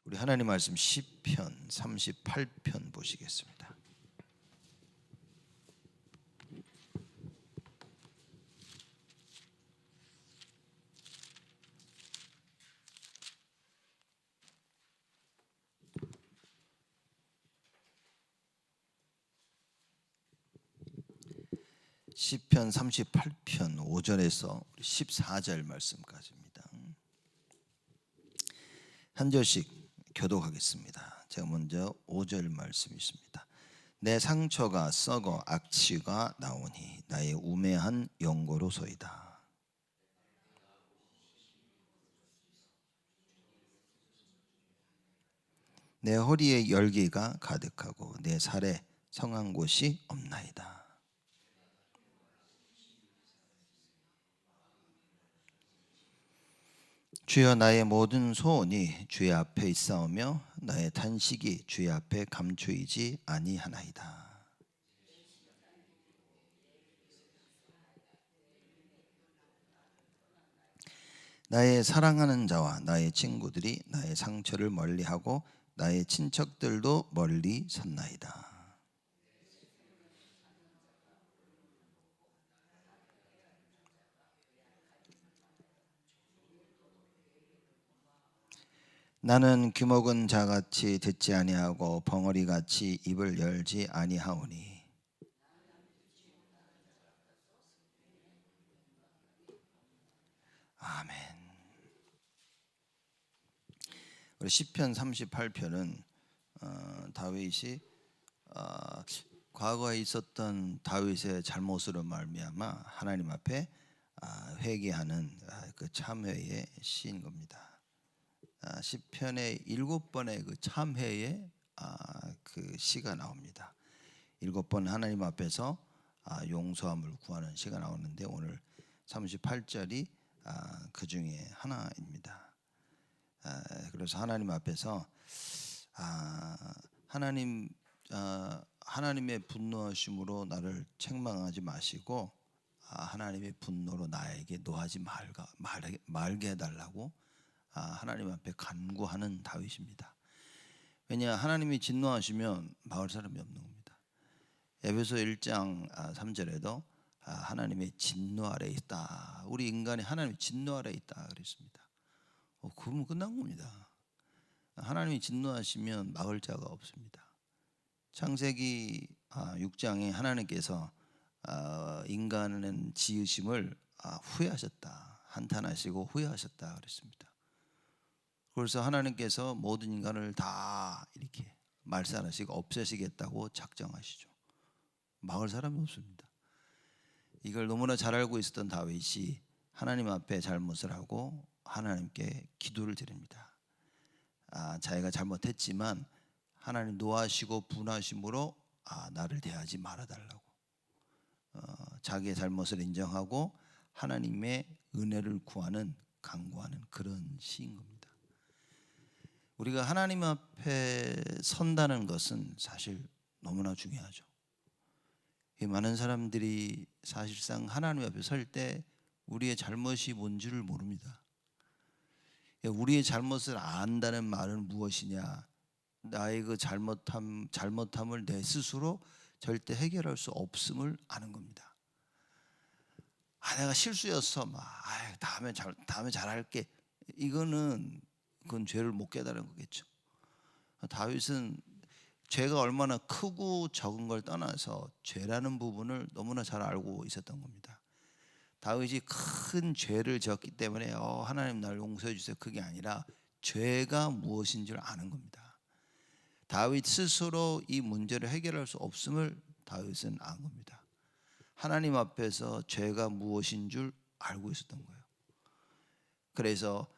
우리 하나님 말씀 시편 38편 보시겠습니다. 시편 38편 5절에서 14절 말씀까지입니다. 한 절씩 교독하겠습니다. 제가 먼저 5절 말씀이 있습니다. 내 상처가 썩어 악취가 나오니 나의 우매한 연고로소이다. 내 허리에 열기가 가득하고 내 살에 성한 곳이 없나이다. 주여, 나의 모든 소원이 주의 앞에 있사오며 나의 탄식이 주의 앞에 감추이지 아니하나이다. 나의 사랑하는 자와 나의 친구들이 나의 상처를 멀리하고 나의 친척들도 멀리 섰나이다. 나는 귀먹은 자같이 듣지 아니하고 벙어리같이 입을 열지 아니하오니 아멘. 우리 시편 38편은 다윗이 과거에 있었던 다윗의 잘못으로 말미암아 하나님 앞에 회개하는 그 참회의 시인 겁니다. 시편의 7번의 그 참회의 그 시가 나옵니다. 7번 하나님 앞에서 용서함을 구하는 시가 나오는데 오늘 38절이 그 중에 하나입니다. 그래서 하나님 앞에서 하나님의 분노하심으로 나를 책망하지 마시고 하나님의 분노로 나에게 노하지 말게 해달라고 하나님 앞에 간구하는 다윗입니다. 왜냐, 하나님이 진노하시면 막을 사람이 없는 겁니다. 에베소 1장 3절에도 하나님의 진노 아래 있다. 우리 인간이 하나님의 진노 아래 있다 그랬습니다. 그러면 끝난 겁니다. 하나님이 진노하시면 막을 자가 없습니다. 창세기 6장에 하나님께서 인간은 지으심을 후회하셨다. 한탄하시고 후회하셨다 그랬습니다. 그래서 하나님께서 모든 인간을 다 이렇게 말살하시고 없애시겠다고 작정하시죠. 막을 사람이 없습니다. 이걸 너무나 잘 알고 있었던 다윗이 하나님 앞에 잘못을 하고 하나님께 기도를 드립니다. 자기가 잘못했지만 하나님 노하시고 분하심으로 나를 대하지 말아달라고 자기의 잘못을 인정하고 하나님의 은혜를 구하는 간구하는 그런 시인 겁니다. 우리가 하나님 앞에 선다는 것은 사실 너무나 중요하죠. 많은 사람들이 사실상 하나님 앞에 설 때 우리의 잘못이 뭔지를 모릅니다. 우리의 잘못을 안다는 말은 무엇이냐? 나의 그 잘못함을 내 스스로 절대 해결할 수 없음을 아는 겁니다. 내가 실수였어. 다음에 잘할게. 그건 죄를 못 깨달은 거겠죠. 다윗은 죄가 얼마나 크고 적은 걸 떠나서 죄라는 부분을 너무나 잘 알고 있었던 겁니다. 다윗이 큰 죄를 지었기 때문에 하나님 날 용서해 주세요 그게 아니라 죄가 무엇인 줄 아는 겁니다. 다윗 스스로 이 문제를 해결할 수 없음을 다윗은 안 겁니다. 하나님 앞에서 죄가 무엇인 줄 알고 있었던 거예요. 그래서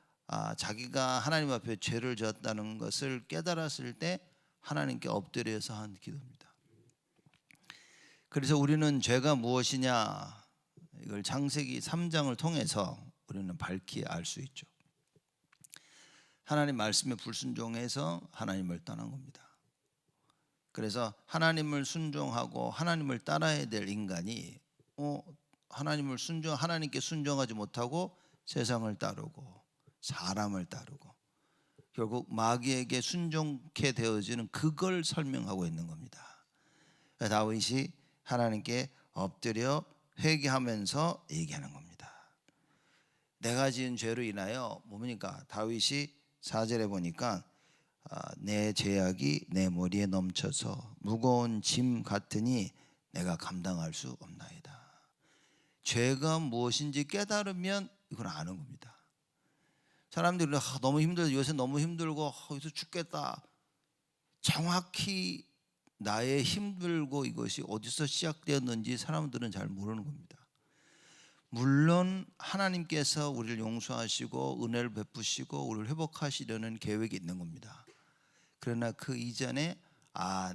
자기가 하나님 앞에 죄를 지었다는 것을 깨달았을 때 하나님께 엎드려서 한 기도입니다. 그래서 우리는 죄가 무엇이냐 이걸 창세기 3장을 통해서 우리는 밝히 알 수 있죠. 하나님 말씀에 불순종해서 하나님을 떠난 겁니다. 그래서 하나님을 순종하고 하나님을 따라야 될 인간이 하나님께 순종하지 못하고 세상을 따르고 사람을 따르고 결국 마귀에게 순종케 되어지는 그걸 설명하고 있는 겁니다. 다윗이 하나님께 엎드려 회개하면서 얘기하는 겁니다. 내가 지은 죄로 인하여 뭡니까? 다윗이 4절에 보니까 내 죄악이 내 머리에 넘쳐서 무거운 짐 같으니 내가 감당할 수 없나이다. 죄가 무엇인지 깨달으면 이걸 아는 겁니다. 사람들이 너무 힘들어, 요새 너무 힘들고 여기서 죽겠다. 정확히 나의 힘들고 이것이 어디서 시작되었는지 사람들은 잘 모르는 겁니다. 물론 하나님께서 우리를 용서하시고 은혜를 베푸시고 우리를 회복하시려는 계획이 있는 겁니다. 그러나 그 이전에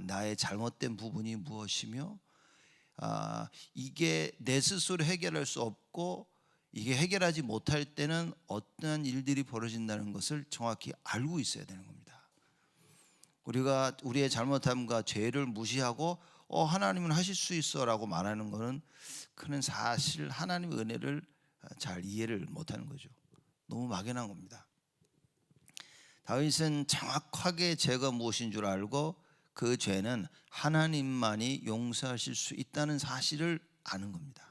나의 잘못된 부분이 무엇이며 이게 내 스스로 해결할 수 없고 이게 해결하지 못할 때는 어떠한 일들이 벌어진다는 것을 정확히 알고 있어야 되는 겁니다. 우리가 우리의 잘못함과 죄를 무시하고 하나님은 하실 수 있어라고 말하는 것은 그는 사실 하나님의 은혜를 잘 이해를 못하는 거죠. 너무 막연한 겁니다. 다윗은 정확하게 죄가 무엇인 줄 알고 그 죄는 하나님만이 용서하실 수 있다는 사실을 아는 겁니다.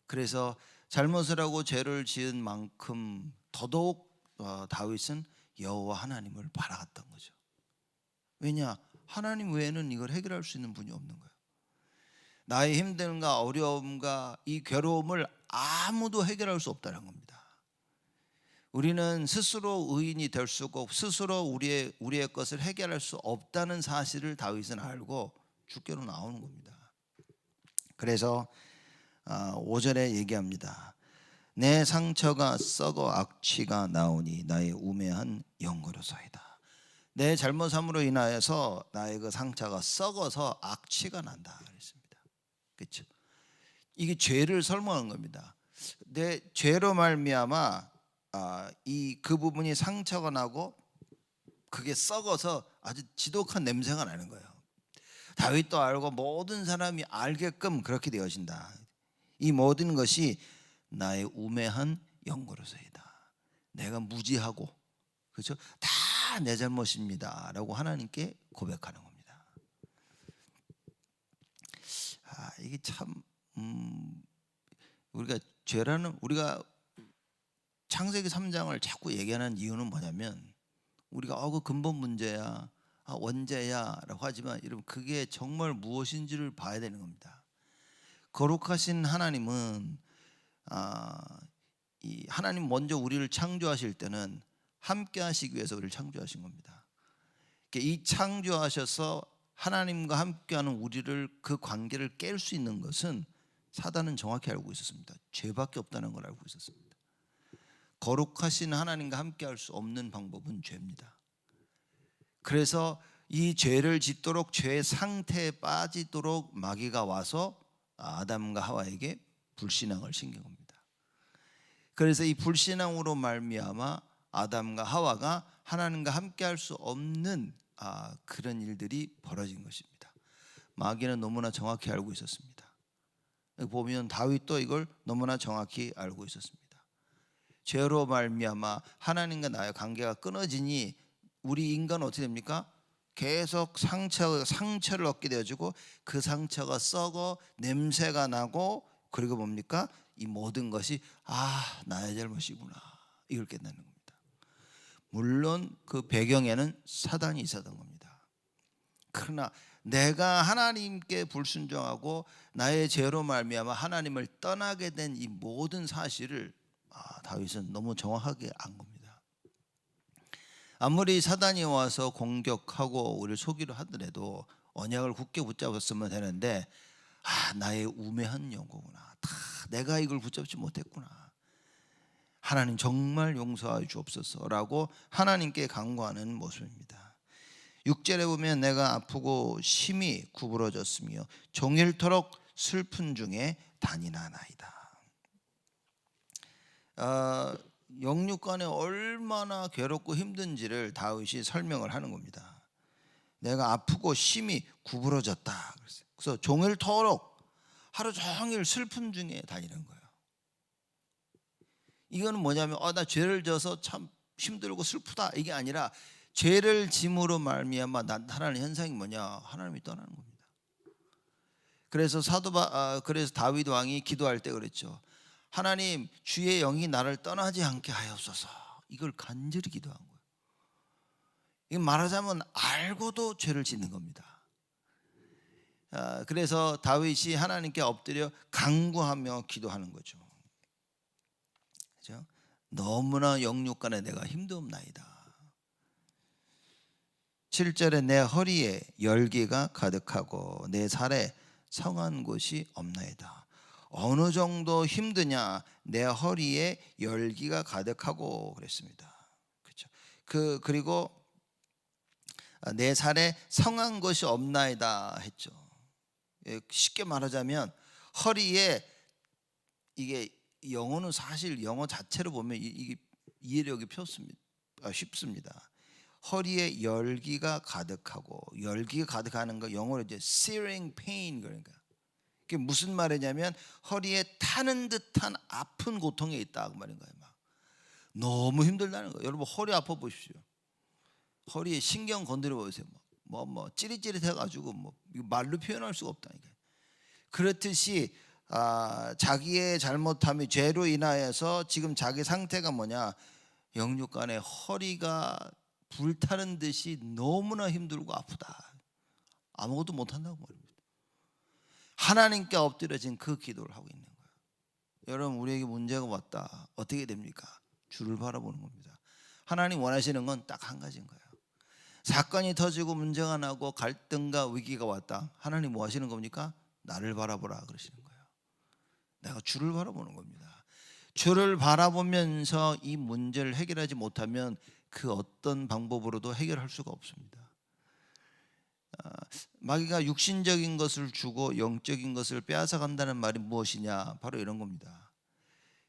그래서 잘못을 하고 죄를 지은 만큼 더더욱 다윗은 여호와 하나님을 바라봤던 거죠. 왜냐? 하나님 외에는 이걸 해결할 수 있는 분이 없는 거예요. 나의 힘듦과 어려움과 이 괴로움을 아무도 해결할 수 없다는 겁니다. 우리는 스스로 의인이 될 수 없고 스스로 우리의 것을 해결할 수 없다는 사실을 다윗은 알고 주께로 나오는 겁니다. 그래서 5절에 얘기합니다. 내 상처가 썩어 악취가 나오니 나의 우매한 영거로소이다. 내 잘못함으로 인하여서 나의 그 상처가 썩어서 악취가 난다 그랬습니다. 그렇죠? 이게 죄를 설명하는 겁니다. 내 죄로 말미암아 그 부분이 상처가 나고 그게 썩어서 아주 지독한 냄새가 나는 거예요. 다윗도 알고 모든 사람이 알게끔 그렇게 되어진다. 이 모든 것이 나의 우매한 영거로소이다. 내가 무지하고 그렇죠? 다 내 잘못입니다라고 하나님께 고백하는 겁니다. 이게 참 우리가 창세기 3장을 자꾸 얘기하는 이유는 뭐냐면 우리가 그 근본 문제야, 원죄야라고 하지만 여러분 그게 정말 무엇인지를 봐야 되는 겁니다. 거룩하신 하나님은 이 하나님 먼저 우리를 창조하실 때는 함께 하시기 위해서 우리를 창조하신 겁니다. 이 창조하셔서 하나님과 함께하는 우리를 그 관계를 깰 수 있는 것은 사단은 정확히 알고 있었습니다. 죄밖에 없다는 걸 알고 있었습니다. 거룩하신 하나님과 함께할 수 없는 방법은 죄입니다. 그래서 이 죄를 짓도록 죄의 상태에 빠지도록 마귀가 와서 아담과 하와에게 불신앙을 신긴 겁니다. 그래서 이 불신앙으로 말미암아 아담과 하와가 하나님과 함께할 수 없는 그런 일들이 벌어진 것입니다. 마귀는 너무나 정확히 알고 있었습니다. 보면 다윗도 이걸 너무나 정확히 알고 있었습니다. 죄로 말미암아 하나님과 나의 관계가 끊어지니 우리 인간은 어떻게 됩니까? 계속 상처를 얻게 되어지고 그 상처가 썩어 냄새가 나고 그리고 뭡니까? 이 모든 것이 나의 잘못이구나 이걸 깨닫는 겁니다. 물론 그 배경에는 사단이 있었던 겁니다. 그러나 내가 하나님께 불순종하고 나의 죄로 말미암아 하나님을 떠나게 된 이 모든 사실을 다윗은 너무 정확하게 안 겁니다. 아무리 사단이 와서 공격하고 우리를 속이려 하더라도 언약을 굳게 붙잡았으면 되는데 나의 우매한 영고구나. 다 내가 이걸 붙잡지 못했구나. 하나님 정말 용서하여 주옵소서라고 하나님께 간구하는 모습입니다. 6절에 보면 내가 아프고 심히 구부러졌으며 종일토록 슬픈 중에 단인하나이다. 영육간에 얼마나 괴롭고 힘든지를 다윗이 설명을 하는 겁니다. 내가 아프고 심히 구부러졌다. 그래서 종일토록 하루 종일 슬픔 중에 다니는 거예요. 이거는 뭐냐면 나 죄를 져서 참 힘들고 슬프다 이게 아니라 죄를 짐으로 말미암아 나타나는 현상이 뭐냐? 하나님이 떠나는 겁니다. 그래서 그래서 다윗 왕이 기도할 때 그랬죠. 하나님, 주의 영이 나를 떠나지 않게 하옵소서. 이걸 간절히 기도한 거예요. 이거 말하자면 알고도 죄를 짓는 겁니다. 그래서 다윗이 하나님께 엎드려 간구하며 기도하는 거죠. 그렇죠? 너무나 영육간에 내가 힘들옵나이다. 7절에 내 허리에 열기가 가득하고 내 살에 성한 곳이 없나이다. 어느 정도 힘드냐? 내 허리에 열기가 가득하고 그랬습니다. 그렇죠? 그리고 내 살에 성한 것이 없나이다 했죠. 쉽게 말하자면 허리에 이게 영어는 사실 영어 자체로 보면 이게 이해력이 쉽습니다. 허리에 열기가 가득하고 열기가 가득하는 거 영어로 이제 searing pain 그러니까 그게 무슨 말이냐면 허리에 타는 듯한 아픈 고통에 있다 그 말인 거예요. 막 너무 힘들다는 거예요. 여러분 허리 아파 보십시오. 허리에 신경 건드려 보세요. 뭐 찌릿찌릿해가지고 뭐 말로 표현할 수가 없다니까. 그렇듯이 자기의 잘못함이 죄로 인하여서 지금 자기 상태가 뭐냐? 영육간에 허리가 불타는 듯이 너무나 힘들고 아프다. 아무것도 못한다고 말입니다. 하나님께 엎드려진 그 기도를 하고 있는 거예요. 여러분 우리에게 문제가 왔다. 어떻게 됩니까? 주를 바라보는 겁니다. 하나님 원하시는 건 딱 한 가지인 거예요. 사건이 터지고 문제가 나고 갈등과 위기가 왔다. 하나님 뭐 하시는 겁니까? 나를 바라보라 그러시는 거예요. 내가 주를 바라보는 겁니다. 주를 바라보면서 이 문제를 해결하지 못하면 그 어떤 방법으로도 해결할 수가 없습니다. 마귀가 육신적인 것을 주고 영적인 것을 빼앗아 간다는 말이 무엇이냐? 바로 이런 겁니다.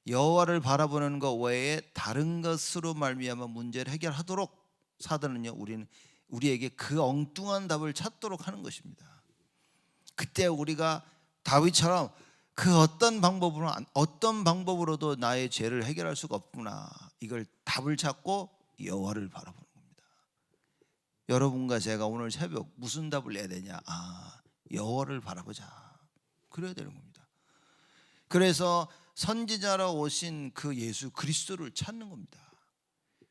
여호와를 바라보는 것 외에 다른 것으로 말미암아 문제를 해결하도록 사단은요 우리에게 그 엉뚱한 답을 찾도록 하는 것입니다. 그때 우리가 다윗처럼 그 어떤 방법으로도 나의 죄를 해결할 수가 없구나 이걸 답을 찾고 여호와를 바라보는 겁니다. 여러분과 제가 오늘 새벽 무슨 답을 내야 되냐? 여호와를 바라보자 그래야 되는 겁니다. 그래서 선지자로 오신 그 예수 그리스도를 찾는 겁니다.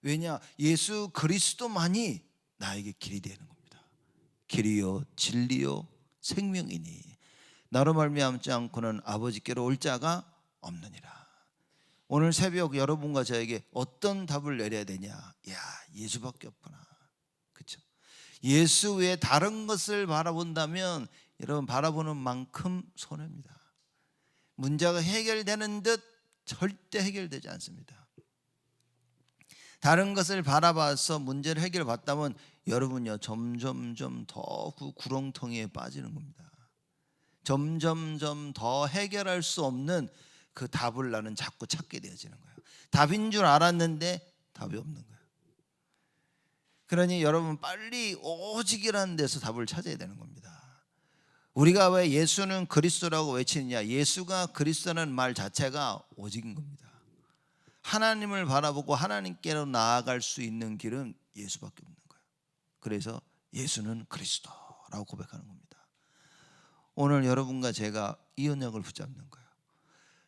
왜냐? 예수 그리스도만이 나에게 길이 되는 겁니다. 길이요 진리요 생명이니 나로 말미암지 않고는 아버지께로 올 자가 없느니라. 오늘 새벽 여러분과 저에게 어떤 답을 내려야 되냐? 야, 예수밖에 없구나. 그렇죠? 예수 외에 다른 것을 바라본다면 여러분 바라보는 만큼 손해입니다. 문제가 해결되는 듯 절대 해결되지 않습니다. 다른 것을 바라봐서 문제를 해결받다면 여러분요 점점점 더 그 구렁텅이에 빠지는 겁니다. 점점점 더 해결할 수 없는 그 답을 나는 자꾸 찾게 되어지는 거예요. 답인 줄 알았는데 답이 없는 거예요. 그러니 여러분 빨리 오직이라는 데서 답을 찾아야 되는 겁니다. 우리가 왜 예수는 그리스도라고 외치느냐? 예수가 그리스도라는 말 자체가 오직인 겁니다. 하나님을 바라보고 하나님께로 나아갈 수 있는 길은 예수밖에 없는 거예요. 그래서 예수는 그리스도라고 고백하는 겁니다. 오늘 여러분과 제가 이 언약을 붙잡는 거예요.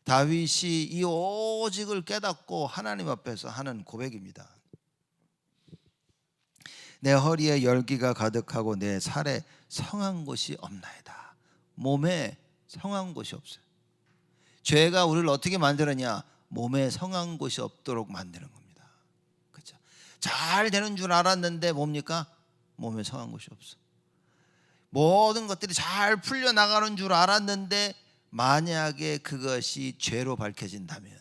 다윗이 이 오직을 깨닫고 하나님 앞에서 하는 고백입니다. 내 허리에 열기가 가득하고 내 살에 성한 곳이 없나이다. 몸에 성한 곳이 없어요. 죄가 우리를 어떻게 만들었냐? 몸에 성한 곳이 없도록 만드는 겁니다. 그렇죠? 잘 되는 줄 알았는데 뭡니까? 몸에 성한 곳이 없어. 모든 것들이 잘 풀려나가는 줄 알았는데 만약에 그것이 죄로 밝혀진다면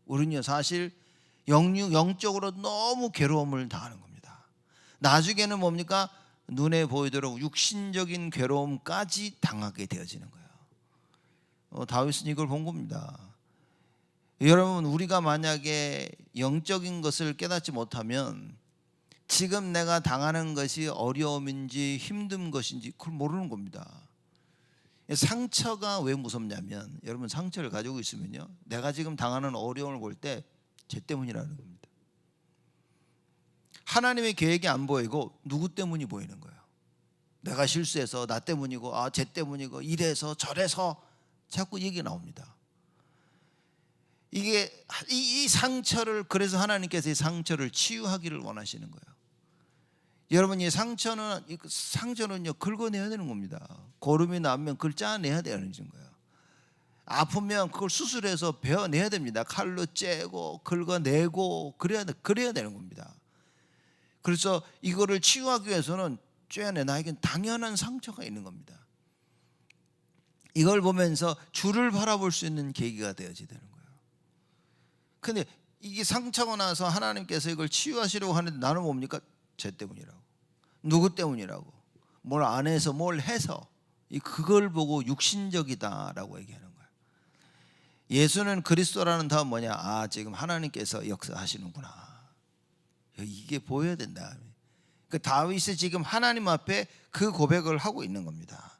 우리는요 사실 영적으로 너무 괴로움을 당하는 겁니다. 나중에는 뭡니까? 눈에 보이도록 육신적인 괴로움까지 당하게 되어지는 거예요. 다윗은 이걸 본 겁니다. 여러분 우리가 만약에 영적인 것을 깨닫지 못하면 지금 내가 당하는 것이 어려움인지 힘든 것인지 그걸 모르는 겁니다. 상처가 왜 무섭냐면 여러분 상처를 가지고 있으면요 내가 지금 당하는 어려움을 볼 때 죄 때문이라는 겁니다. 하나님의 계획이 안 보이고 누구 때문이 보이는 거예요? 내가 실수해서, 나 때문이고, 쟤 때문이고, 이래서 저래서 자꾸 얘기 나옵니다. 이게 이 상처를, 그래서 하나님께서 이 상처를 치유하기를 원하시는 거예요. 여러분, 이 상처는요 긁어내야 되는 겁니다. 고름이 나면 그걸 짜내야 되는 거예요. 아프면 그걸 수술해서 베어내야 됩니다. 칼로 째고 긁어내고 그래야 되는 겁니다. 그래서 이거를 치유하기 위해서는 쬐내, 나에겐 당연한 상처가 있는 겁니다. 이걸 보면서 주를 바라볼 수 있는 계기가 되어야 되는 거예요. 근데 이게 상처가 나서 하나님께서 이걸 치유하시려고 하는데 나는 뭡니까? 쟤 때문이라고, 누구 때문이라고, 뭘 안 해서 뭘 해서, 그걸 보고 육신적이다라고 얘기하는 거예요. 예수는 그리스도라는 다음 뭐냐? 지금 하나님께서 역사하시는구나. 이게 보여야 된다. 그 다윗이 지금 하나님 앞에 그 고백을 하고 있는 겁니다.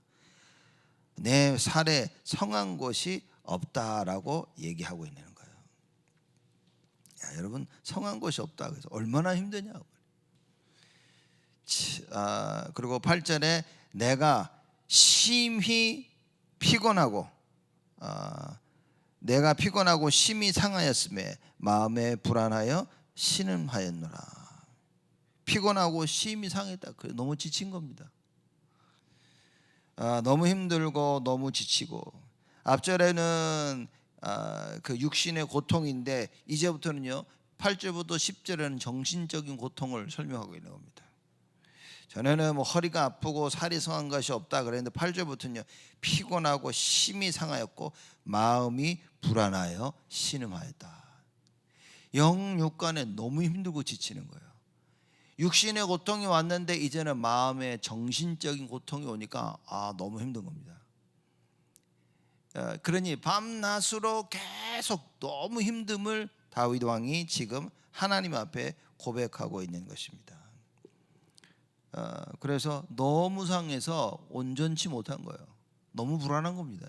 내 살에 성한 곳이 없다라고 얘기하고 있는 거예요. 여러분, 성한 곳이 없다 그래서 얼마나 힘드냐. 그리고 8절에 내가 심히 피곤하고 심히 상하였음에 마음에 불안하여 신음하였노라. 피곤하고 심히 상했다. 너무 지친 겁니다. 너무 힘들고 너무 지치고, 앞절에는 그 육신의 고통인데 이제부터는요 8절부터 10절에는 정신적인 고통을 설명하고 있는 겁니다. 전에는 뭐 허리가 아프고 살이 성한 것이 없다 그랬는데 8절부터는요 피곤하고 심히 상하였고 마음이 불안하여 신음하였다. 영육간에 너무 힘들고 지치는 거예요. 육신의 고통이 왔는데 이제는 마음의 정신적인 고통이 오니까 너무 힘든 겁니다. 그러니 밤낮으로 계속 너무 힘듦을 다윗 왕이 지금 하나님 앞에 고백하고 있는 것입니다. 그래서 너무 상해서 온전치 못한 거예요. 너무 불안한 겁니다.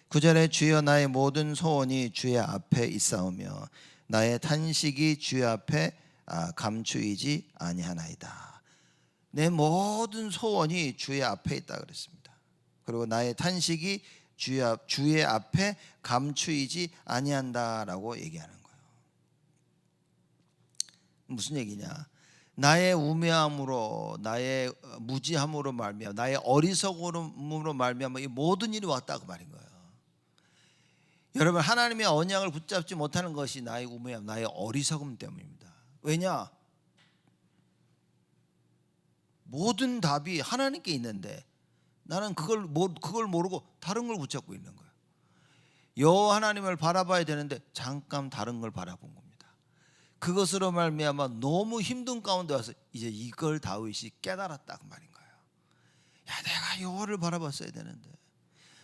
9절에 주여 나의 모든 소원이 주의 앞에 있사오며 나의 탄식이 주의 앞에 감추이지 아니하나이다. 내 모든 소원이 주의 앞에 있다 그랬습니다. 그리고 나의 탄식이 주의 앞에 감추이지 아니한다라고 얘기하는 거예요. 무슨 얘기냐? 나의 우매함으로, 나의 무지함으로 말미암아, 나의 어리석음으로 말미암아 이 모든 일이 왔다 그 말인 거예요. 여러분, 하나님의 언약을 붙잡지 못하는 것이 나의 우매함, 나의 어리석음 때문입니다. 왜냐? 모든 답이 하나님께 있는데 나는 그걸 모르고 다른 걸 붙잡고 있는 거예요. 여호와 하나님을 바라봐야 되는데 잠깐 다른 걸 바라본 겁니다. 그것으로 말미암아 너무 힘든 가운데 와서 이제 이걸 다윗이 깨달았다 그 말인 거예요. 내가 여호와를 바라봤어야 되는데.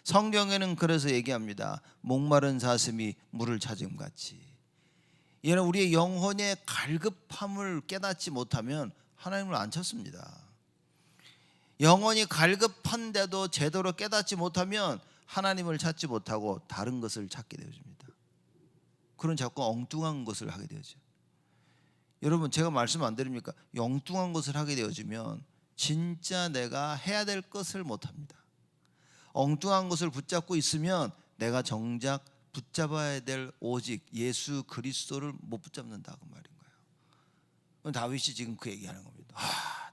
성경에는 그래서 얘기합니다. 목마른 사슴이 물을 찾음 같이. 얘는 우리의 영혼의 갈급함을 깨닫지 못하면 하나님을 안 찾습니다. 영혼이 갈급한데도 제대로 깨닫지 못하면 하나님을 찾지 못하고 다른 것을 찾게 되어집니다. 그런 자꾸 엉뚱한 것을 하게 되어져. 여러분, 제가 말씀 안 드립니까? 엉뚱한 것을 하게 되어지면 진짜 내가 해야 될 것을 못합니다. 엉뚱한 것을 붙잡고 있으면 내가 정작 붙잡아야 될 오직 예수 그리스도를 못 붙잡는다 그 말인 거예요. 다윗이 지금 그 얘기하는 겁니다.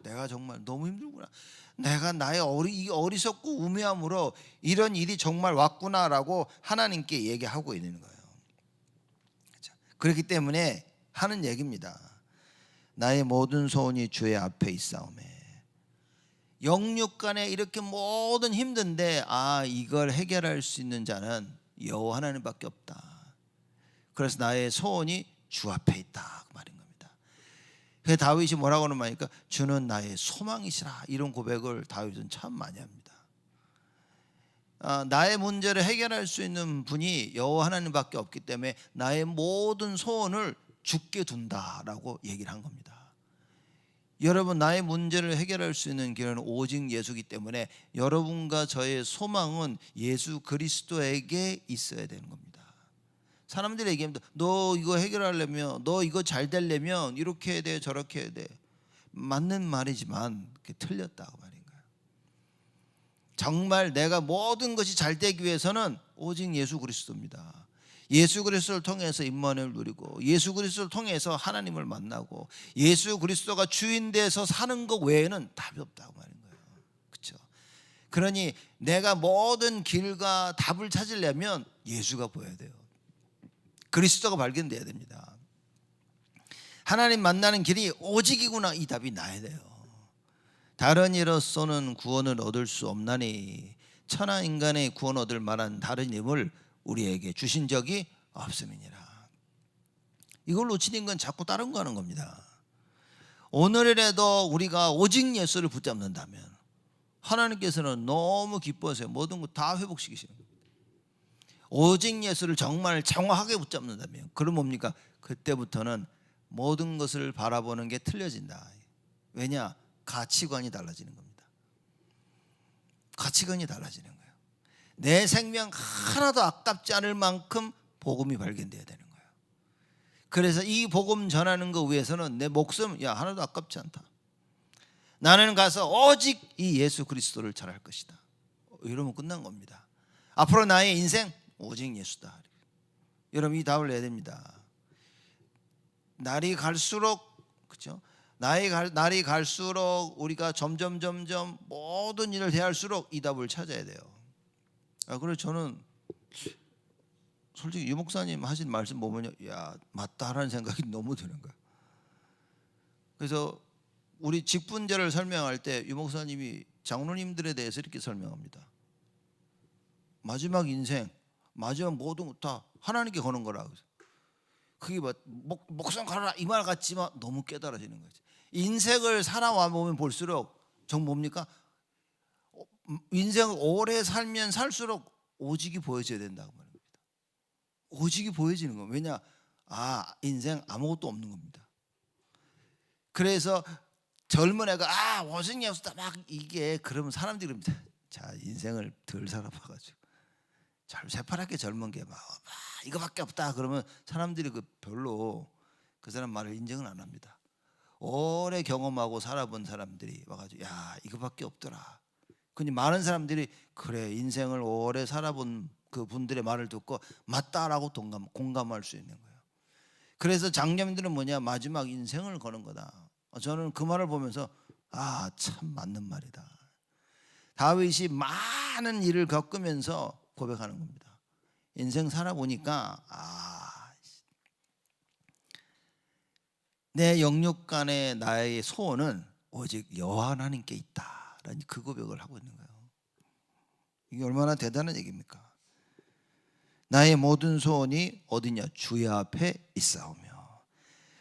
내가 정말 너무 힘들구나. 내가 나의 어리석고 우매함으로 이런 일이 정말 왔구나라고 하나님께 얘기하고 있는 거예요. 그렇기 때문에 하는 얘기입니다. 나의 모든 소원이 주의 앞에 있사오매. 영육간에 이렇게 모든 힘든데 이걸 해결할 수 있는 자는 여호와 하나님밖에 없다. 그래서 나의 소원이 주 앞에 있다 그 말인 겁니다. 그래서 다윗이 뭐라고 하는 말입니까? 주는 나의 소망이시라. 이런 고백을 다윗은 참 많이 합니다. 나의 문제를 해결할 수 있는 분이 여호와 하나님밖에 없기 때문에 나의 모든 소원을 주께 둔다라고 얘기를 한 겁니다. 여러분, 나의 문제를 해결할 수 있는 길은 오직 예수이기 때문에 여러분과 저의 소망은 예수 그리스도에게 있어야 되는 겁니다. 사람들이 얘기합니다. 너 이거 해결하려면, 너 이거 잘 되려면 이렇게 해야 돼, 저렇게 해야 돼. 맞는 말이지만 그게 틀렸다고 말인 거예요. 정말 내가 모든 것이 잘 되기 위해서는 오직 예수 그리스도입니다. 예수 그리스도를 통해서 임마누엘을 누리고, 예수 그리스도를 통해서 하나님을 만나고, 예수 그리스도가 주인 돼서 사는 것 외에는 답이 없다고 말인 거예요. 그렇죠? 그러니 내가 모든 길과 답을 찾으려면 예수가 보여야 돼요. 그리스도가 발견돼야 됩니다. 하나님 만나는 길이 오직이구나, 이 답이 나야 돼요. 다른 이로서는 구원을 얻을 수 없나니 천하 인간의 구원 얻을 만한 다른 힘을 우리에게 주신 적이 없음이니라. 이걸 놓치는 건 자꾸 다른 거 하는 겁니다. 오늘이라도 우리가 오직 예수를 붙잡는다면 하나님께서는 너무 기뻐하세요. 모든 거 다 회복시키시는 겁니다. 오직 예수를 정말 정확하게 붙잡는다면, 그럼 뭡니까? 그때부터는 모든 것을 바라보는 게 틀려진다. 왜냐? 가치관이 달라지는 겁니다. 가치관이 달라지는 거예요. 내 생명 하나도 아깝지 않을 만큼 복음이 발견돼야 되는 거예요. 그래서 이 복음 전하는 거 위해서는 내 목숨, 야, 하나도 아깝지 않다. 나는 가서 오직 이 예수 그리스도를 전할 것이다. 이러면 끝난 겁니다. 앞으로 나의 인생 오직 예수다. 여러분, 이 답을 내야 됩니다. 날이 갈수록, 그렇죠? 날이 갈수록 우리가 점점 모든 일을 대할수록 이 답을 찾아야 돼요. 그래서 저는 솔직히 유 목사님 하신 말씀 보면요, 야, 맞다라는 생각이 너무 드는 거예요. 그래서 우리 직분제를 설명할 때 유 목사님이 장로님들에 대해서 이렇게 설명합니다. 마지막 인생, 마지막 모든 것 다 하나님께 거는 거라. 그게 뭐 목숨 걸어라 이 말 같지만 너무 깨달아지는 거지. 인생을 살아와 보면 볼수록 정 뭡니까? 인생을 오래 살면 살수록 오직이 보여져야 된다고 말합니다. 오직이 보여지는 거예요. 왜냐? 인생 아무것도 없는 겁니다. 그래서 젊은 애가 오직 예수다 막 이게 그러면 사람들이 그럽니다. 자, 인생을 덜 살아봐가지고 새파랗게 젊은 게 막 이거밖에 없다 그러면 사람들이 별로 그 사람 말을 인정을 안 합니다. 오래 경험하고 살아본 사람들이 와가지고 야, 이거밖에 없더라. 근데 많은 사람들이 그래, 인생을 오래 살아본 그 분들의 말을 듣고 맞다라고 공감할 수 있는 거예요. 그래서 장님들은 뭐냐? 마지막 인생을 거는 거다. 저는 그 말을 보면서 참 맞는 말이다. 다윗이 많은 일을 겪으면서 고백하는 겁니다. 인생 살아보니까 내 영육간의 나의 소원은 오직 여호와 하나님께 있다라는 그 고백을 하고 있는 거예요. 이게 얼마나 대단한 얘기입니까? 나의 모든 소원이 어디냐? 주의 앞에 있사오며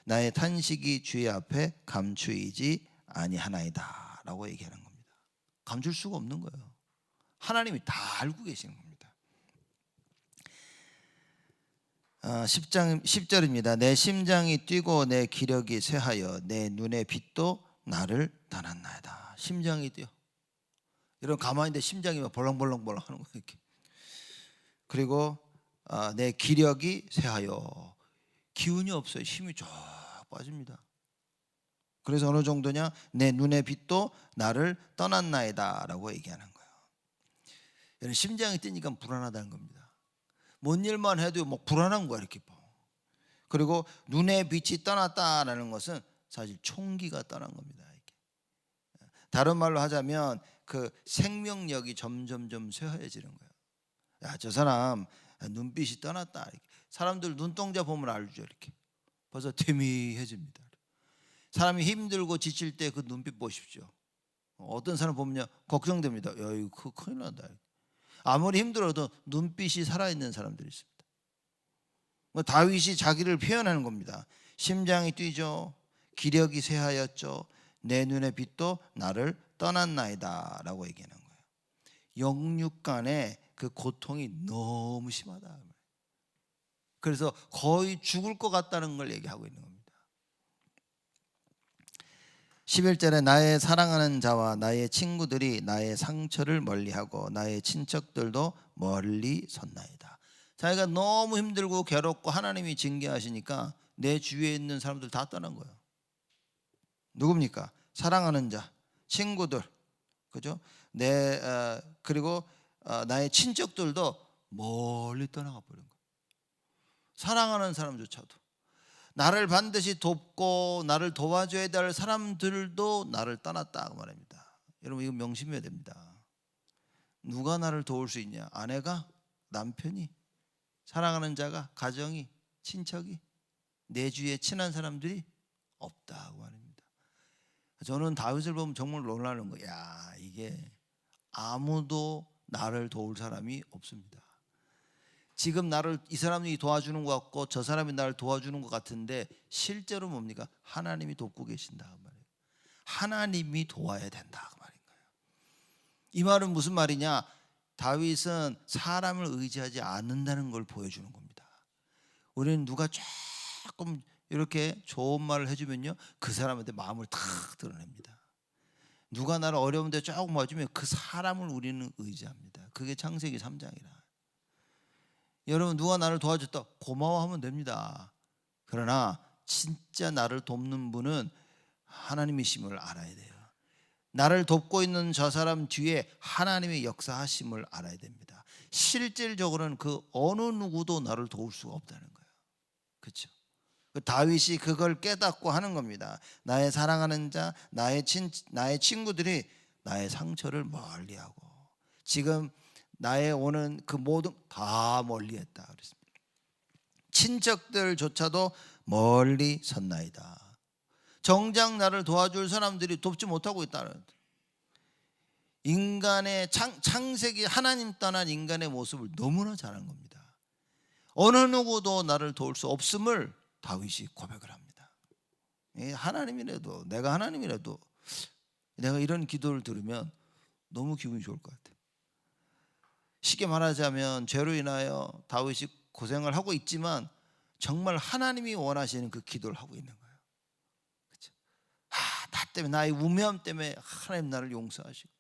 나의 탄식이 주의 앞에 감추이지 아니하나이다 라고 얘기하는 겁니다. 감출 수가 없는 거예요. 하나님이 다 알고 계시는 겁니다. 10절입니다. 내 심장이 뛰고 내 기력이 쇠하여 내 눈의 빛도 나를 떠났나이다. 심장이 뛰어. 여러분 가만히 있는데 심장이 막 벌렁벌렁벌렁 하는 거예요. 이렇게. 그리고 내 기력이 쇠하여 기운이 없어요. 힘이 쫙 빠집니다. 그래서 어느 정도냐? 내 눈의 빛도 나를 떠났나이다 라고 얘기하는 거예요. 여러분 심장이 뛰니까 불안하다는 겁니다. 뭔 일만 해도 뭐 불안한 거야 이렇게. 그리고 눈의 빛이 떠났다라는 것은 사실 총기가 떠난 겁니다. 이렇게. 다른 말로 하자면 그 생명력이 점점 쇠해지는 거예요. 야, 저 사람 눈빛이 떠났다. 이렇게. 사람들 눈동자 보면 알죠. 이렇게 벌써 퇴미해집니다. 사람이 힘들고 지칠 때 그 눈빛 보십시오. 어떤 사람 보면요 걱정됩니다. 야, 이거 큰일 난다. 아무리 힘들어도 눈빛이 살아있는 사람들이 있습니다. 다윗이 자기를 표현하는 겁니다. 심장이 뛰죠. 기력이 쇠하였죠. 내 눈의 빛도 나를 떠났나이다 라고 얘기하는 거예요. 영육간의 그 고통이 너무 심하다. 그래서 거의 죽을 것 같다는 걸 얘기하고 있는 겁니다. 11절에 나의 사랑하는 자와 나의 친구들이 나의 상처를 멀리하고 나의 친척들도 멀리 섰나이다. 자기가 너무 힘들고 괴롭고 하나님이 징계하시니까 내 주위에 있는 사람들 다 떠난 거예요. 누굽니까? 사랑하는 자, 친구들, 그죠? 그리고 나의 친척들도 멀리 떠나가 버린 거예요. 사랑하는 사람조차도, 나를 반드시 돕고 나를 도와줘야 될 사람들도 나를 떠났다 그 말입니다. 여러분, 이거 명심해야 됩니다. 누가 나를 도울 수 있냐? 아내가, 남편이, 사랑하는 자가, 가정이, 친척이, 내 주위에 친한 사람들이 없다고 말입니다. 저는 다윗을 보면 정말 놀라는 거예요. 야, 이게 아무도 나를 도울 사람이 없습니다. 지금 나를 이 사람이 도와주는 것 같고 저 사람이 나를 도와주는 것 같은데 실제로 뭡니까? 하나님이 돕고 계신다 그 말이에요. 하나님이 도와야 된다 그 말인 거예요. 이 말은 무슨 말이냐? 다윗은 사람을 의지하지 않는다는 걸 보여주는 겁니다. 우리는 누가 조금 이렇게 좋은 말을 해주면요, 그 사람한테 마음을 탁 드러냅니다. 누가 나를 어려운데 조금 와주면 그 사람을 우리는 의지합니다. 그게 창세기 3장이라. 여러분, 누가 나를 도와줬다 고마워하면 됩니다. 그러나 진짜 나를 돕는 분은 하나님이심을 알아야 돼요. 나를 돕고 있는 저 사람 뒤에 하나님의 역사하심을 알아야 됩니다. 실질적으로는 그 어느 누구도 나를 도울 수가 없다는 거예요. 그렇죠? 다윗이 그걸 깨닫고 하는 겁니다. 나의 사랑하는 자, 나의 친구들이 나의 상처를 멀리하고 지금 나의 오는 그 모든 다 멀리했다 그랬습니다. 친척들조차도 멀리 섰나이다. 정작 나를 도와줄 사람들이 돕지 못하고 있다는, 인간의 창세기 하나님 떠난 인간의 모습을 너무나 잘한 겁니다. 어느 누구도 나를 도울 수 없음을 다윗이 고백을 합니다. 하나님이라도, 내가 하나님이라도 내가 이런 기도를 들으면 너무 기분이 좋을 것 같아요. 쉽게 말하자면 죄로 인하여 다윗이 고생을 하고 있지만 정말 하나님이 원하시는 그 기도를 하고 있는 거예요. 그렇죠? 나 때문에, 나의 우매함 때문에 하나님 나를 용서하시고,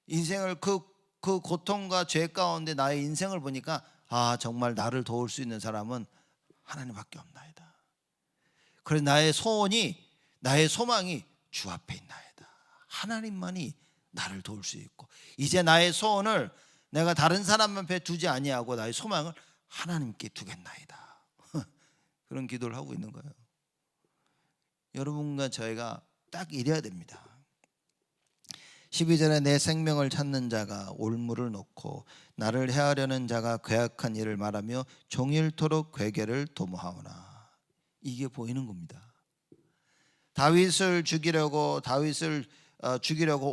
인생을 그 고통과 죄 가운데 나의 인생을 보니까 정말 나를 도울 수 있는 사람은 하나님밖에 없나이다. 그래서 나의 소원이, 나의 소망이 주 앞에 있나이다. 하나님만이 나를 도울 수 있고, 이제 나의 소원을 내가 다른 사람 앞에 두지 아니하고 나의 소망을 하나님께 두겠나이다. 그런 기도를 하고 있는 거예요. 여러분과 저희가 딱 이래야 됩니다. 12절에 내 생명을 찾는 자가 올무를 놓고 나를 해하려는 자가 괴악한 일을 말하며 종일토록 괴계를 도모하오나. 이게 보이는 겁니다. 다윗을 죽이려고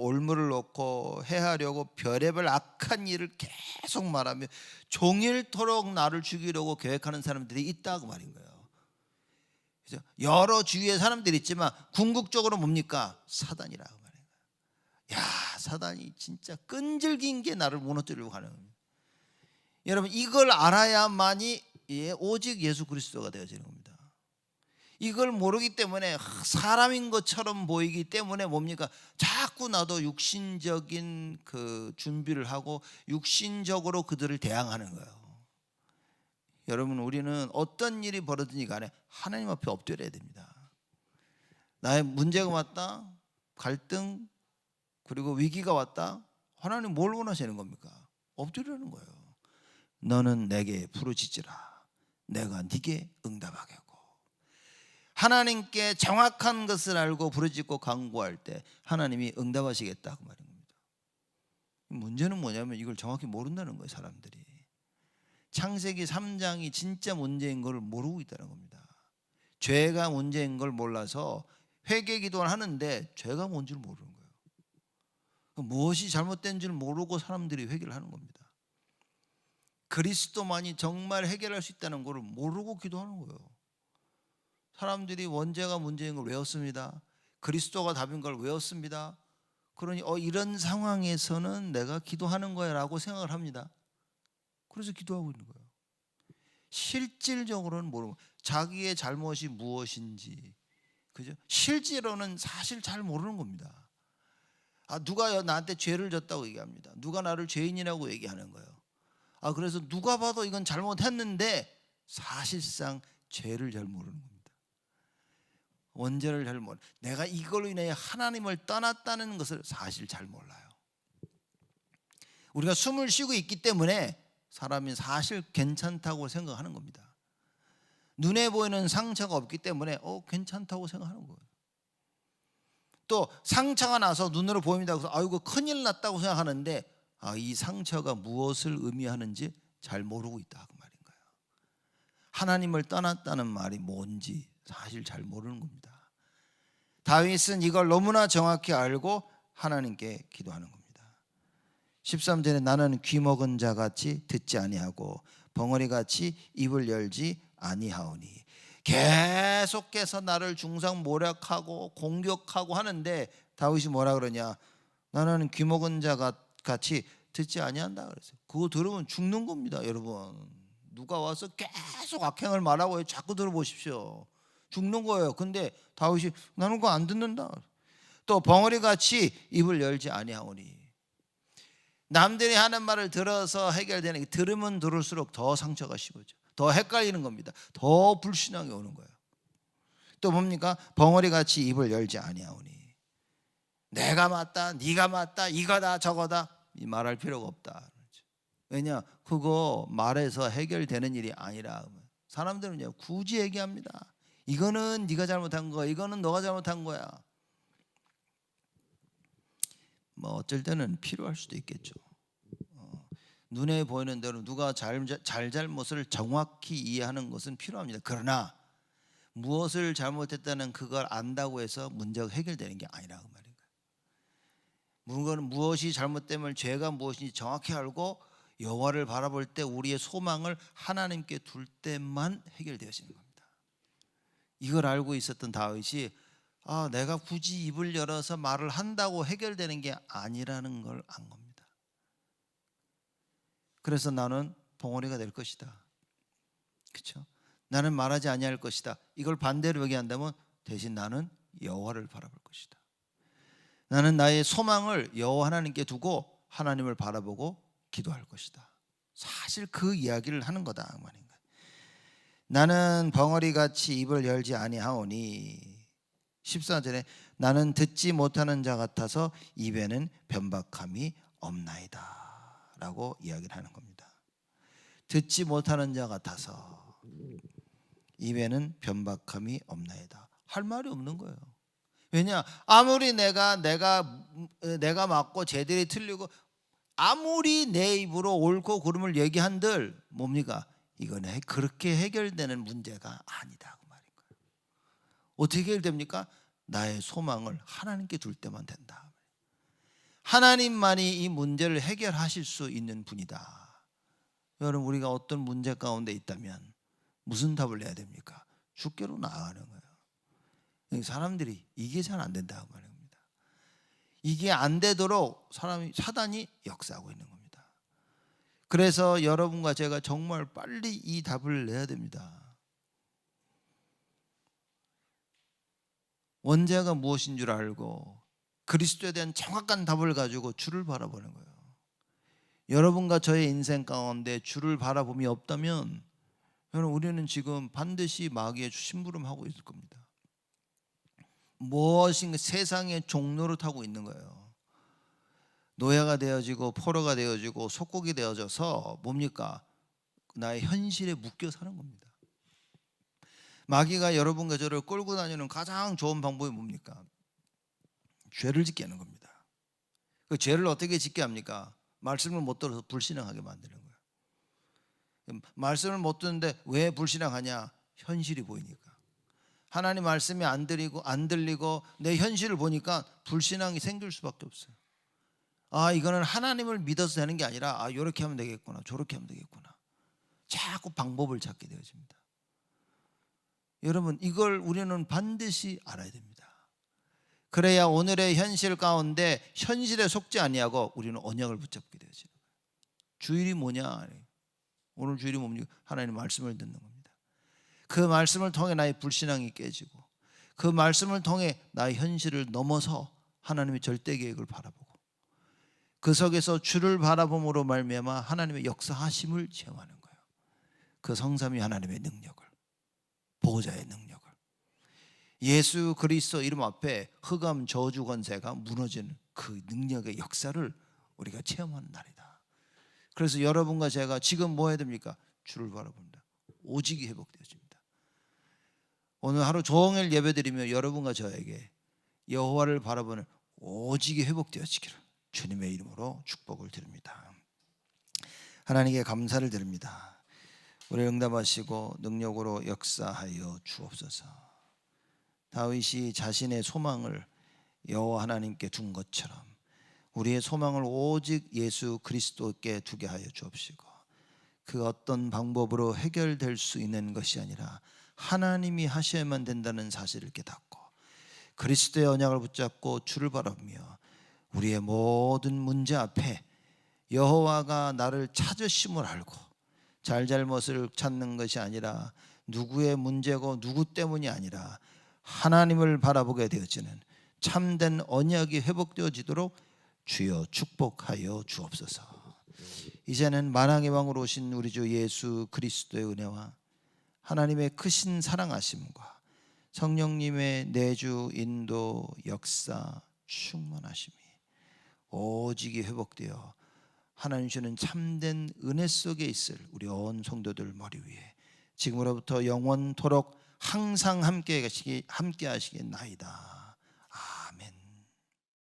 올무를 놓고 해하려고 별의별 악한 일을 계속 말하며 종일토록 나를 죽이려고 계획하는 사람들이 있다고 말인 거예요. 그래서 여러 주위에 사람들이 있지만 궁극적으로 뭡니까? 사단이라고 말인 거예요. 사단이 진짜 끈질긴 게 나를 무너뜨리려고 하는 겁니다. 여러분, 이걸 알아야만이 오직 예수 그리스도가 되어지는 겁니다. 이걸 모르기 때문에 사람인 것처럼 보이기 때문에 뭡니까? 자꾸 나도 육신적인 그 준비를 하고 육신적으로 그들을 대항하는 거예요. 여러분, 우리는 어떤 일이 벌어지니 간에 하나님 앞에 엎드려야 됩니다. 나의 문제가 왔다, 갈등 그리고 위기가 왔다, 하나님 뭘 원하시는 겁니까? 엎드리라는 거예요. 너는 내게 부르짖으라, 내가 네게 응답하겠고. 하나님께 정확한 것을 알고 부르짖고 간구할 때 하나님이 응답하시겠다 그 말인 겁니다. 문제는 뭐냐면 이걸 정확히 모른다는 거예요. 사람들이 창세기 3장이 진짜 문제인 걸 모르고 있다는 겁니다. 죄가 문제인 걸 몰라서 회개 기도를 하는데 죄가 뭔지를 모르는 거예요. 무엇이 잘못된 줄 모르고 사람들이 회개를 하는 겁니다. 그리스도만이 정말 해결할 수 있다는 걸 모르고 기도하는 거예요. 사람들이 원죄가 문제인 걸 외웠습니다. 그리스도가 답인 걸 외웠습니다. 그러니 이런 상황에서는 내가 기도하는 거야 라고 생각을 합니다. 그래서 기도하고 있는 거예요. 실질적으로는 모르고 자기의 잘못이 무엇인지, 그죠? 실제로는 사실 잘 모르는 겁니다. 누가 나한테 죄를 졌다고 얘기합니다. 누가 나를 죄인이라고 얘기하는 거예요. 그래서 누가 봐도 이건 잘못했는데 사실상 죄를 잘 모르는 겁니다. 원죄를 잘 모르는, 내가 이걸로 인해 하나님을 떠났다는 것을 사실 잘 몰라요. 우리가 숨을 쉬고 있기 때문에 사람이 사실 괜찮다고 생각하는 겁니다. 눈에 보이는 상처가 없기 때문에 괜찮다고 생각하는 거예요. 또 상처가 나서 눈으로 보입니다. 그래서 아이고 큰일 났다고 생각하는데 이 상처가 무엇을 의미하는지 잘 모르고 있다 그 말인 거예요. 하나님을 떠났다는 말이 뭔지 사실 잘 모르는 겁니다. 다윗은 이걸 너무나 정확히 알고 하나님께 기도하는 겁니다. 13절에 나는 귀먹은 자같이 듣지 아니하고 벙어리같이 입을 열지 아니하오니, 계속해서 나를 중상모략하고 공격하고 하는데 다윗이 뭐라 그러냐, 나는 귀먹은 자같이 듣지 아니한다 그랬어요. 그거 들으면 죽는 겁니다. 여러분, 누가 와서 계속 악행을 말하고 해요. 자꾸 들어보십시오. 죽는 거예요. 근데 다윗이 나는 그거 안 듣는다. 또 벙어리같이 입을 열지 아니하오니, 남들이 하는 말을 들어서 해결되는 게, 들으면 들을수록 더 상처가 심어져, 더 헷갈리는 겁니다. 더 불신앙이 오는 거예요. 또 뭡니까? 벙어리같이 입을 열지 아니하오니, 내가 맞다, 네가 맞다, 이거다 저거다 이 말할 필요가 없다. 왜냐? 그거 말해서 해결되는 일이 아니라. 사람들은 굳이 얘기합니다. 이거는 네가 잘못한 거야, 이거는 너가 잘못한 거야. 어쩔 때는 필요할 수도 있겠죠. 눈에 보이는 대로 누가 잘못을 정확히 이해하는 것은 필요합니다. 그러나 무엇을 잘못했다는 그걸 안다고 해서 문제가 해결되는 게 아니라고 말인 거예요. 무엇이 잘못되면 죄가 무엇인지 정확히 알고 여호와를 바라볼 때 우리의 소망을 하나님께 둘 때만 해결되어지는 겁니다. 이걸 알고 있었던 다윗이 내가 굳이 입을 열어서 말을 한다고 해결되는 게 아니라는 걸 안 겁니다. 그래서 나는 벙어리가 될 것이다. 그렇죠? 나는 말하지 아니할 것이다. 이걸 반대로 얘기한다면 대신 나는 여호와를 바라볼 것이다. 나는 나의 소망을 여호와 하나님께 두고 하나님을 바라보고 기도할 것이다. 사실 그 이야기를 하는 거다 그 말인가. 나는 벙어리같이 입을 열지 아니하오니, 14절에 나는 듣지 못하는 자 같아서 입에는 변박함이 없나이다 라고 이야기를 하는 겁니다. 듣지 못하는 자 같아서 입에는 변박함이 없나이다. 할 말이 없는 거예요. 왜냐? 아무리 내가 맞고 쟤들이 틀리고 아무리 내 입으로 옳고 그름을 얘기한들 뭡니까? 이거는 그렇게 해결되는 문제가 아니다 그 말인 거예요. 어떻게 해결됩니까? 나의 소망을 하나님께 둘 때만 된다. 하나님만이 이 문제를 해결하실 수 있는 분이다. 여러분, 우리가 어떤 문제 가운데 있다면 무슨 답을 내야 됩니까? 주께로 나아가는 거예요. 사람들이 이게 잘 안 된다고 말합니다. 이게 안 되도록 사단이 역사하고 있는 겁니다. 그래서 여러분과 제가 정말 빨리 이 답을 내야 됩니다. 원죄가 무엇인 줄 알고 그리스도에 대한 정확한 답을 가지고 주를 바라보는 거예요. 여러분과 저의 인생 가운데 주를 바라봄이 없다면 여러분, 우리는 지금 반드시 마귀의 심부름하고 있을 겁니다. 무엇인가 세상의 종로를 타고 있는 거예요. 노예가 되어지고 포로가 되어지고 속국이 되어져서 뭡니까? 나의 현실에 묶여 사는 겁니다. 마귀가 여러분과 저를 끌고 다니는 가장 좋은 방법이 뭡니까? 죄를 짓게 하는 겁니다. 그 죄를 어떻게 짓게 합니까? 말씀을 못 들어서 불신앙하게 만드는 거예요. 말씀을 못 듣는데 왜 불신앙하냐? 현실이 보이니까. 하나님 말씀이 안 들리고 내 현실을 보니까 불신앙이 생길 수밖에 없어요. 이거는 하나님을 믿어서 되는 게 아니라 이렇게 하면 되겠구나, 저렇게 하면 되겠구나. 자꾸 방법을 찾게 되어집니다. 여러분, 이걸 우리는 반드시 알아야 됩니다. 그래야 오늘의 현실 가운데 현실에 속지 아니하고 우리는 언약을 붙잡게 되어지는 거예요. 주일이 뭐냐? 오늘 주일이 뭡니까? 하나님의 말씀을 듣는 겁니다. 그 말씀을 통해 나의 불신앙이 깨지고, 그 말씀을 통해 나의 현실을 넘어서 하나님의 절대 계획을 바라보고, 그 속에서 주를 바라봄으로 말미암아 하나님의 역사하심을 체험하는 거예요. 그 성삼위 하나님의 능력을, 보호자의 능력을, 예수 그리스도 이름 앞에 흑암 저주 권세가 무너지는 그 능력의 역사를 우리가 체험하는 날이다. 그래서 여러분과 제가 지금 뭐 해야 됩니까? 주를 바라봅니다. 오직이 회복되어집니다. 오늘 하루 종일 예배드리며 여러분과 저에게 여호와를 바라보는 오직이 회복되어지기를 주님의 이름으로 축복을 드립니다. 하나님께 감사를 드립니다. 우리 응답하시고 능력으로 역사하여 주옵소서. 다윗이 자신의 소망을 여호와 하나님께 둔 것처럼 우리의 소망을 오직 예수 그리스도께 두게 하여 주옵시고, 그 어떤 방법으로 해결될 수 있는 것이 아니라 하나님이 하셔야만 된다는 사실을 깨닫고 그리스도의 언약을 붙잡고 주를 바라보며 우리의 모든 문제 앞에 여호와가 나를 찾으심을 알고 잘잘못을 찾는 것이 아니라 누구의 문제고 누구 때문이 아니라 하나님을 바라보게 되어지는 참된 언약이 회복되어지도록 주여 축복하여 주옵소서. 이제는 만왕의 왕으로 오신 우리 주 예수 그리스도의 은혜와 하나님의 크신 사랑하심과 성령님의 내주 인도 역사 충만하심이 오직이 회복되어 하나님 주는 참된 은혜 속에 있을 우리 온 성도들 머리 위에 지금으로부터 영원토록 항상 함께 하시겠나이다.